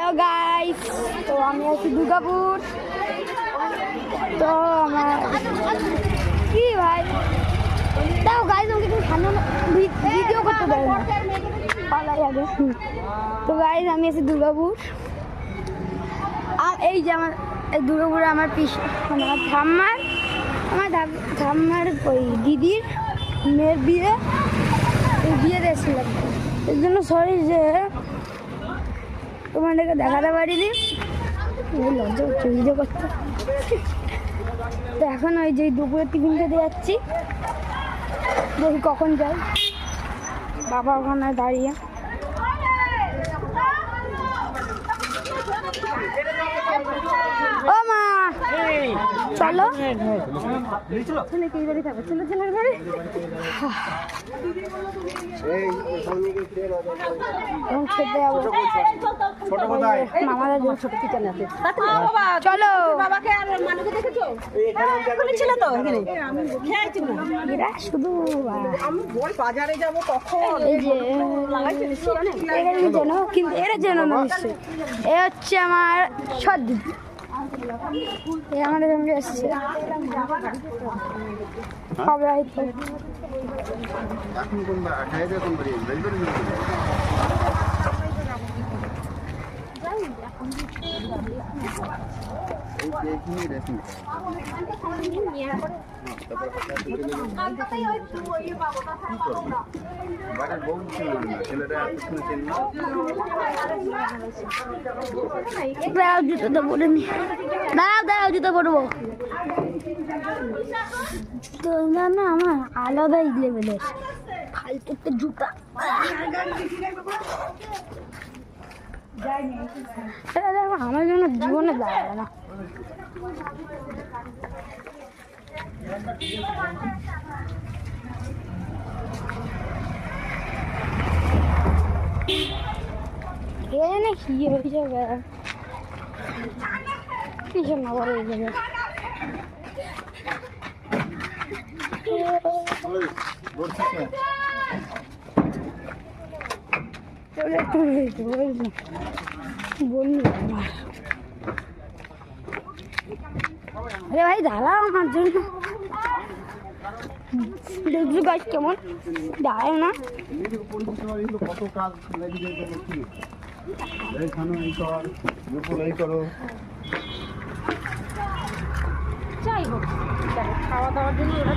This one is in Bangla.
হ্যালো গাইস, তো আমি আছি দুর্গাপুর। তো আমার কি ভাই দেখো গাইস, আমাকে কিন্তু সামনে ভিডিও করতে দেয় না, পালাই আগে। তো গাইস আমি আছি দুর্গাপুর। এই যে আমার এই দুর্গাপুরে আমার মানে আমার ঠাম্মার ওই দিদির মেয়ের বিয়ে দিয়েছিলাম। এর জন্য সরি যে তোমাদেরকে দেখাতে পারিনি, লজ্জা হচ্ছে ভিডিও করতে। তো এখন ওই যে দুপুরের টিফিন খেতে যাচ্ছি, দেখি কখন যাই। বাবা ওখানে দাঁড়িয়ে। ও মা চলো, ছেলের বাড়ি খেতে যাবো। মামারা ছোট কিচেন আছে, চলো। শুধু বাজারে যাবো তখন এই যে যেন, কিন্তু এরা যেন না নিশ্চয়। এ হচ্ছে আমার সর্দি, এ আমাদের ফ্যামিলি আসছে হবে হয়তো। জুতো পরে নি, দাঁড়াও জুতো পরবো। তো না আমার আলাদাই লেভেলের ফালতু একটা জুতা। আমার জন্য জীবনে দাঁড়াবে না। এনে কি হয়ে যাবে, কিসের না বড় হয়ে যাবে। আরে ভাই দাঁড়াও আমার জন্য, দেখছো গাছ কেমন দাঁড়ায় না। যাই হোক খাওয়া দাওয়ার জন্য ওরা